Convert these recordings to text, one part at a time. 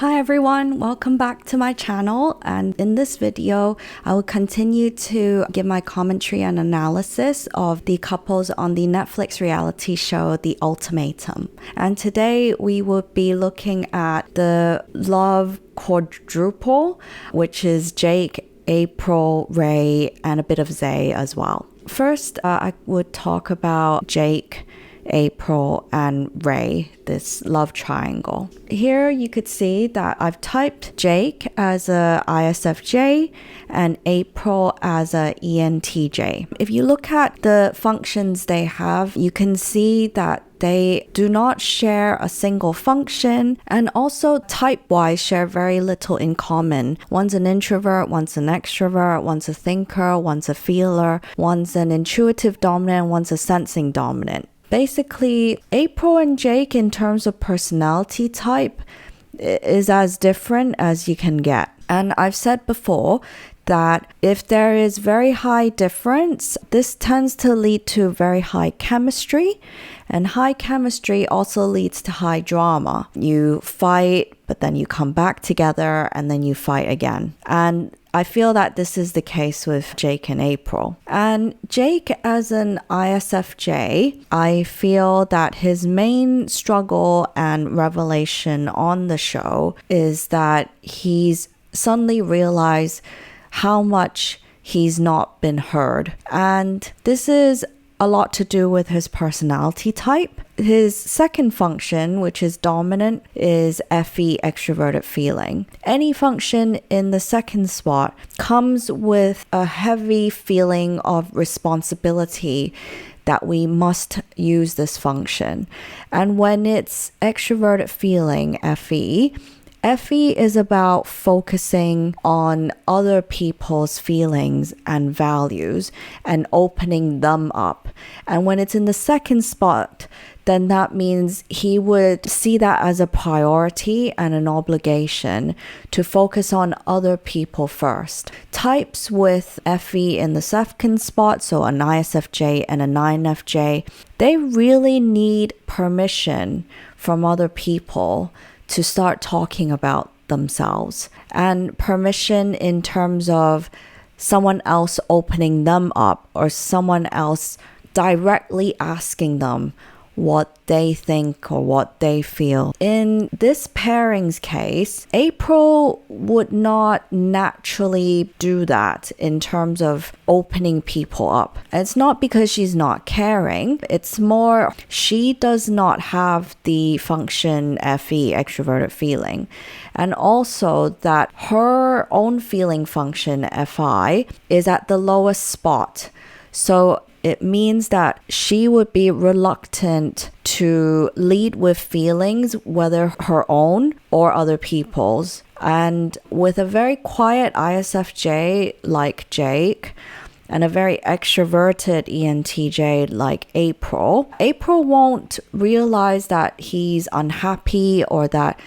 Hi everyone, welcome back to my channel, and in this video I will continue to give my commentary and analysis of the couples on the Netflix reality show The Ultimatum. And today we will be looking at the love quadruple, which is Jake, April, Rae, and a bit of Zay as well. First, I would talk about Jake, April, and Rae, this love triangle. Here you could see that I've typed Jake as a ISFJ and April as a ENTJ. If you look at the functions they have, you can see that they do not share a single function, and also type-wise share very little in common. One's an introvert, one's an extrovert, one's a thinker, one's a feeler, one's an intuitive dominant, one's a sensing dominant. Basically, April and Jake in terms of personality type is as different as you can get. And I've said before that if there is very high difference, this tends to lead to very high chemistry, and high chemistry also leads to high drama. You fight, but then you come back together, and then you fight again. And I feel that this is the case with Jake and April. And Jake as an ISFJ, I feel that his main struggle and revelation on the show is that he's suddenly realized how much he's not been heard. And this is a lot to do with his personality type. His second function, which is dominant, is FE, extroverted feeling. Any function in the second spot comes with a heavy feeling of responsibility that we must use this function. And when it's extroverted feeling, FE is about focusing on other people's feelings and values and opening them up. And when it's in the second spot, then that means he would see that as a priority and an obligation to focus on other people first. Types with FE in the second spot, so an ISFJ and a 9FJ, they really need permission from other people to start talking about themselves, and permission in terms of someone else opening them up or someone else directly asking them what they think or what they feel. In this pairing's case, April would not naturally do that in terms of opening people up. It's not because she's not caring, it's more she does not have the function FE, extroverted feeling. And also that her own feeling function, FI, is at the lowest spot. So it means that she would be reluctant to lead with feelings, whether her own or other people's. And with a very quiet ISFJ like Jake and a very extroverted ENTJ like April won't realize that he's unhappy or that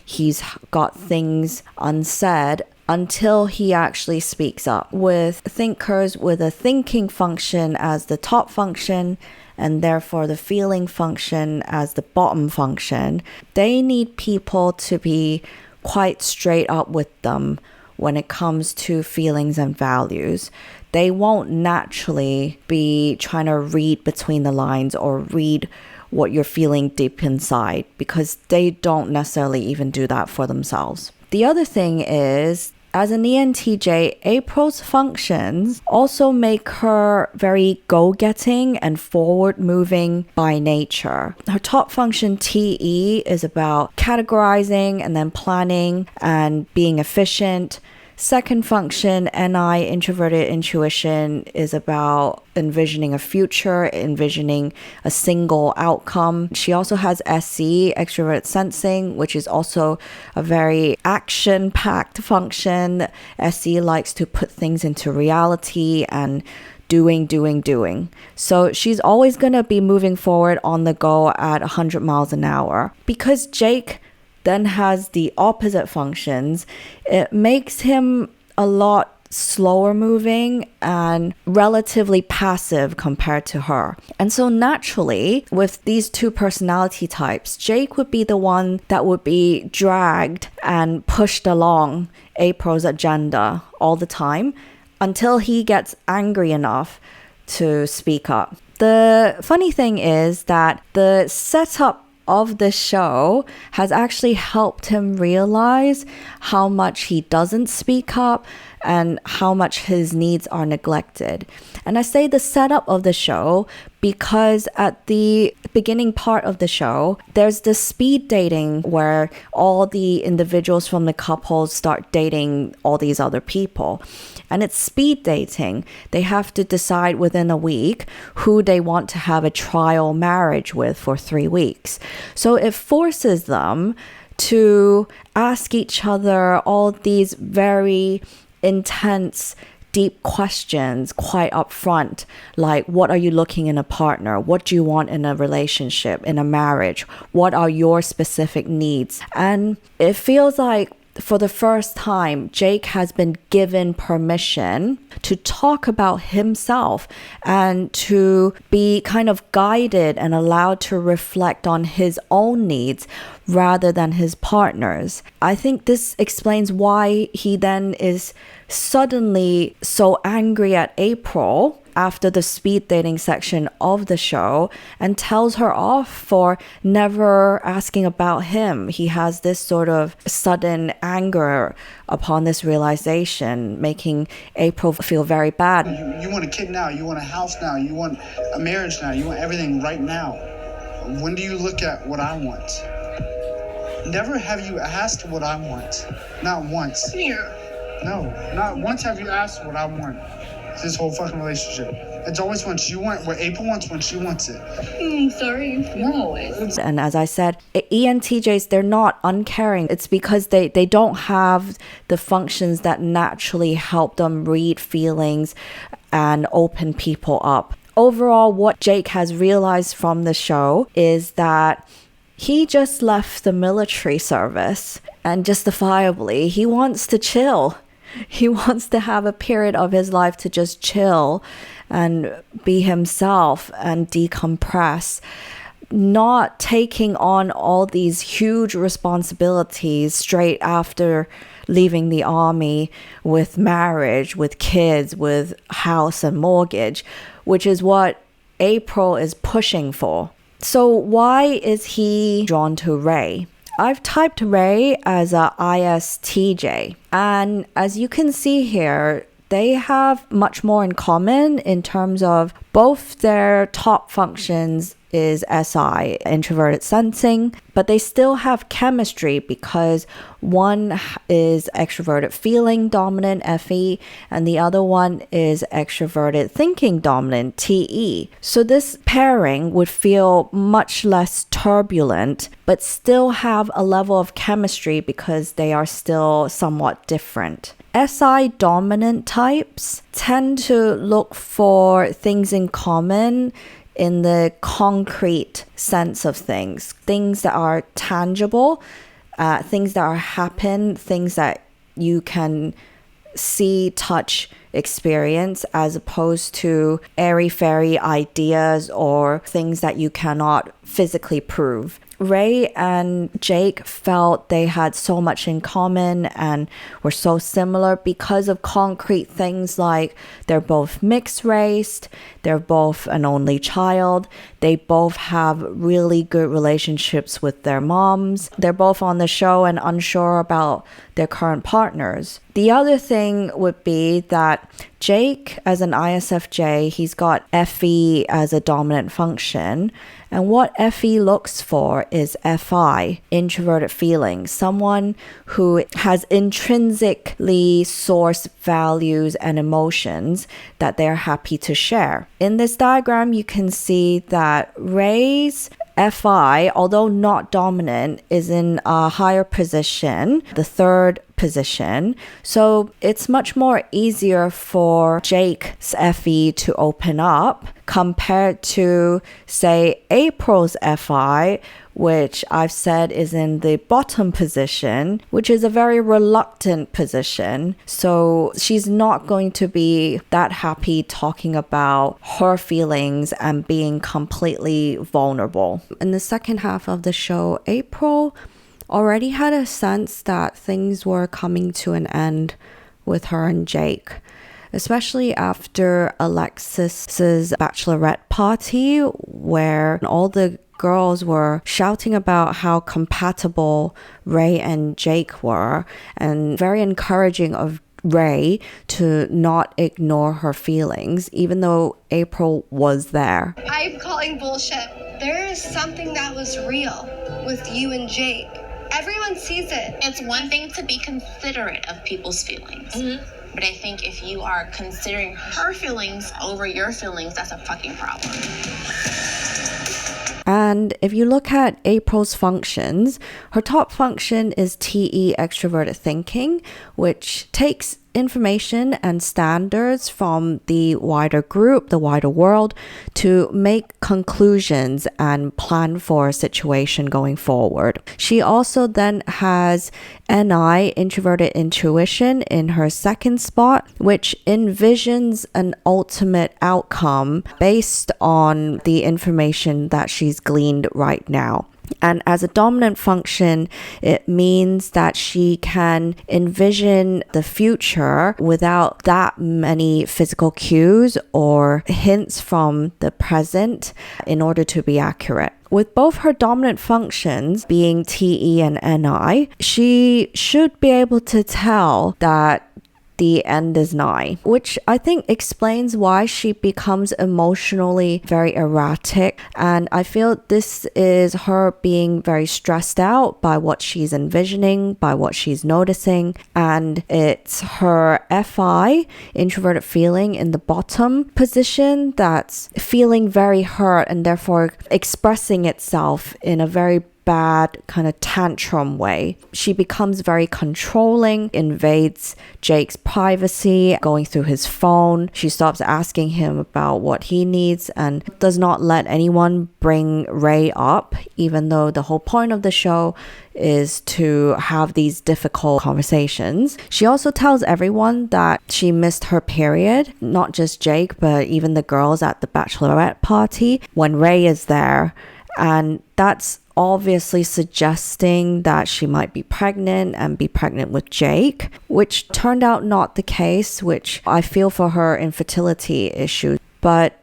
he's got things unsaid until he actually speaks up. With thinkers with a thinking function as the top function and therefore the feeling function as the bottom function, they need people to be quite straight up with them when it comes to feelings and values. They won't naturally be trying to read between the lines or read what you're feeling deep inside, because they don't necessarily even do that for themselves. The other thing is, as an ENTJ, April's functions also make her very go-getting and forward-moving by nature. Her top function, TE, is about categorizing and then planning and being efficient. Second function, NI, introverted intuition, is about envisioning a future, envisioning a single outcome. She also has SE, extroverted sensing, which is also a very action-packed function. SE likes to put things into reality and doing. So she's always going to be moving forward on the go at 100 miles an hour. Because Jake then has the opposite functions, it makes him a lot slower moving and relatively passive compared to her. And so naturally, with these two personality types, Jake would be the one that would be dragged and pushed along April's agenda all the time until he gets angry enough to speak up. The funny thing is that the setup of this show has actually helped him realize how much he doesn't speak up and how much his needs are neglected. And I say the setup of the show because at the beginning part of the show, there's this speed dating where all the individuals from the couple start dating all these other people. And it's speed dating. They have to decide within a week who they want to have a trial marriage with for 3 weeks. So it forces them to ask each other all these very intense, deep questions quite upfront, like what are you looking in a partner? What do you want in a relationship, in a marriage? What are your specific needs? And it feels like for the first time, Jake has been given permission to talk about himself and to be kind of guided and allowed to reflect on his own needs rather than his partner's. I think this explains why he then is suddenly so angry at April after the speed dating section of the show and tells her off for never asking about him. He has this sort of sudden anger upon this realization, making April feel very bad. You want a kid now, you want a house now, you want a marriage now, you want everything right now. When do you look at what I want? Never have you asked what I want. Not once. No, not once have you asked what I want. This whole fucking relationship. It's always when she wants what April wants when she wants it. Sorry, not always. And as I said, ENTJs, they're not uncaring. It's because they don't have the functions that naturally help them read feelings and open people up. Overall, what Jake has realized from the show is that he just left the military service and justifiably, he wants to chill. He wants to have a period of his life to just chill and be himself and decompress, not taking on all these huge responsibilities straight after leaving the army with marriage, with kids, with house and mortgage, which is what April is pushing for. So why is he drawn to Rae? I've typed Rae as a ISTJ, and as you can see here, they have much more in common in terms of both their top functions is SI, introverted sensing, but they still have chemistry because one is extroverted feeling dominant, FE, and the other one is extroverted thinking dominant, TE. So this pairing would feel much less turbulent, but still have a level of chemistry because they are still somewhat different. SI dominant types tend to look for things in common in the concrete sense of things that are tangible, things that are happen, things that you can see, touch, experience, as opposed to airy-fairy ideas or things that you cannot physically prove. Rae and Jake felt they had so much in common and were so similar because of concrete things like they're both mixed raced, they're both an only child, they both have really good relationships with their moms, they're both on the show and unsure about their current partners. The other thing would be that Jake, as an ISFJ, he's got FE as a dominant function. And what FE looks for is FI, introverted feelings, someone who has intrinsically sourced values and emotions that they're happy to share. In this diagram, you can see that Rae's FI, although not dominant, is in a higher position, the third position. So it's much more easier for Jake's FE to open up compared to, say, April's FI, which I've said is in the bottom position, which is a very reluctant position. So she's not going to be that happy talking about her feelings and being completely vulnerable. In the second half of the show, April already had a sense that things were coming to an end with her and Jake, especially after Alexis's bachelorette party, where all the girls were shouting about how compatible Rae and Jake were, and very encouraging of Rae to not ignore her feelings, even though April was there. I'm calling bullshit. There is something that was real with you and Jake. Everyone sees it. It's one thing to be considerate of people's feelings. But I think if you are considering her feelings over your feelings, that's a fucking problem. And if you look at April's functions, her top function is TE extroverted thinking, which takes information and standards from the wider group, the wider world, to make conclusions and plan for a situation going forward. She also then has NI, introverted intuition, in her second spot, which envisions an ultimate outcome based on the information that she's gleaned right now. And as a dominant function, it means that she can envision the future without that many physical cues or hints from the present in order to be accurate. With both her dominant functions being TE and NI, she should be able to tell that the end is nigh, which I think explains why she becomes emotionally very erratic. And I feel this is her being very stressed out by what she's envisioning, by what she's noticing. And it's her FI, introverted feeling, in the bottom position that's feeling very hurt and therefore expressing itself in a very bad kind of tantrum way. She becomes very controlling, invades Jake's privacy, going through his phone. She stops asking him about what he needs and does not let anyone bring Rae up, even though the whole point of the show is to have these difficult conversations. She also tells everyone that she missed her period, not just Jake, but even the girls at the bachelorette party when Rae is there. And that's obviously suggesting that she might be pregnant and be pregnant with Jake, which turned out not the case, which I feel for her infertility issue. But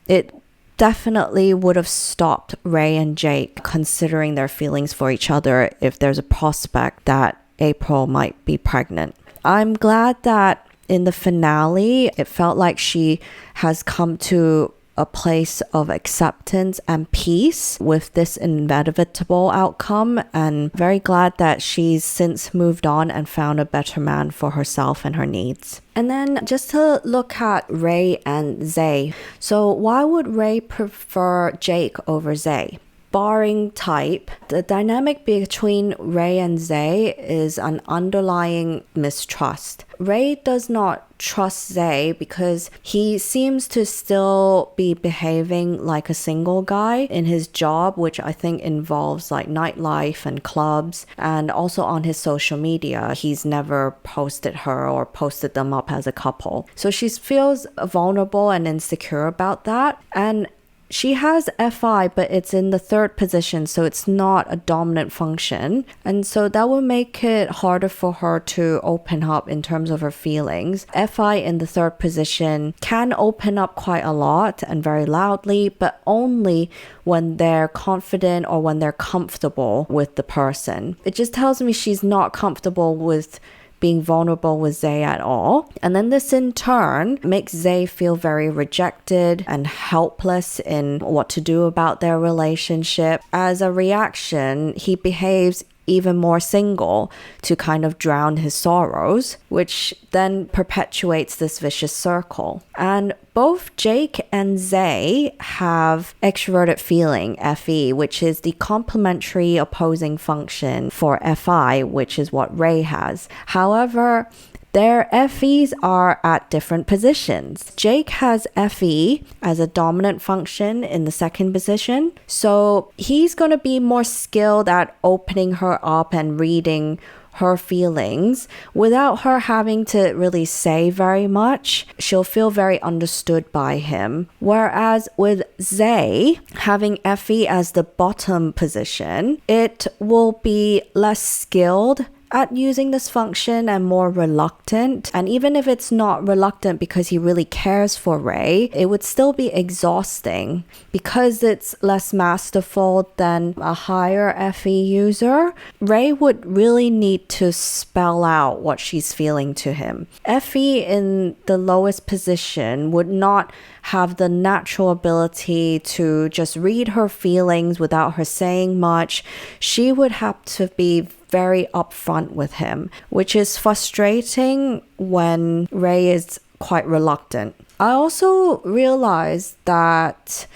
it definitely would have stopped Rae and Jake considering their feelings for each other if there's a prospect that April might be pregnant. I'm glad that in the finale, it felt like she has come to a place of acceptance and peace with this inevitable outcome, and very glad that she's since moved on and found a better man for herself and her needs. And then just to look at Rae and Zay. So why would Rae prefer Jake over Zay? Barring type, the dynamic between Rae and Zay is an underlying mistrust. Rae does not trust Zay because he seems to still be behaving like a single guy in his job, which I think involves like nightlife and clubs, and also on his social media. He's never posted her or posted them up as a couple. So she feels vulnerable and insecure about that. And she has FI, but it's in the third position, so it's not a dominant function. And so that will make it harder for her to open up in terms of her feelings. FI in the third position can open up quite a lot and very loudly, but only when they're confident or when they're comfortable with the person. It just tells me she's not comfortable with being vulnerable with Zay at all. And then this in turn makes Zay feel very rejected and helpless in what to do about their relationship. As a reaction, he behaves even more single to kind of drown his sorrows, which then perpetuates this vicious circle. And both Jake and Zay have extroverted feeling, FE, which is the complementary opposing function for FI, which is what Rae has. However, their FEs are at different positions. Jake has FE as a dominant function in the second position, so he's going to be more skilled at opening her up and reading her feelings without her having to really say very much. She'll feel very understood by him. Whereas with Zay, having Effie as the bottom position, it will be less skilled at using this function and more reluctant. And even if it's not reluctant because he really cares for Rae, it would still be exhausting. Because it's less masterful than a higher FE user, Rae would really need to spell out what she's feeling to him. FE in the lowest position would not have the natural ability to just read her feelings without her saying much. She would have to be very upfront with him, which is frustrating when Rae is quite reluctant. I also realized that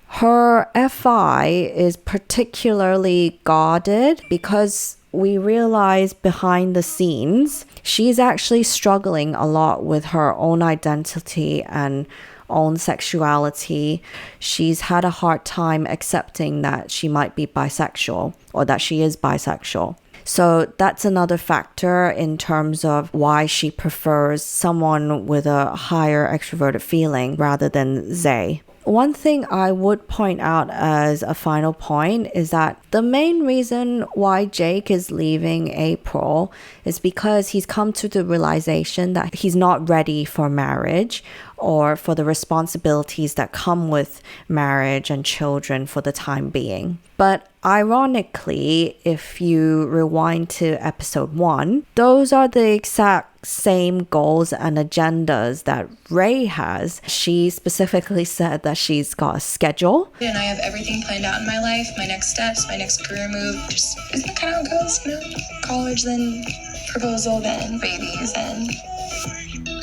her FI is particularly guarded because we realize behind the scenes, she's actually struggling a lot with her own identity and own sexuality. She's had a hard time accepting that she might be bisexual or that she is bisexual. So that's another factor in terms of why she prefers someone with a higher extroverted feeling rather than Zay. One thing I would point out as a final point is that the main reason why Jake is leaving April is because he's come to the realization that he's not ready for marriage or for the responsibilities that come with marriage and children for the time being. But ironically, if you rewind to episode 1, those are the exact same goals and agendas that Rae has. She specifically said that she's got a schedule. And I have everything planned out in my life, my next steps, my next career move. Just isn't that kind of how it goes, you know? College, then proposal, then babies, and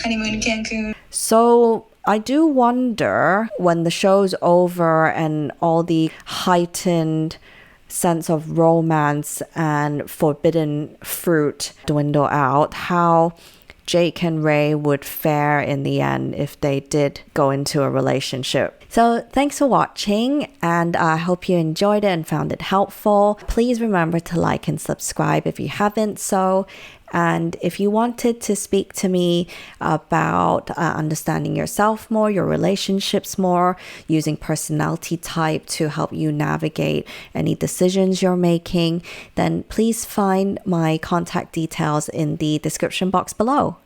honeymoon in Cancun. So I do wonder when the show's over and all the heightened sense of romance and forbidden fruit dwindle out, how Jake and Rae would fare in the end if they did go into a relationship. So thanks for watching, and I hope you enjoyed it and found it helpful. Please remember to like and subscribe if you haven't so. And if you wanted to speak to me about understanding yourself more, your relationships more, using personality type to help you navigate any decisions you're making, then please find my contact details in the description box below.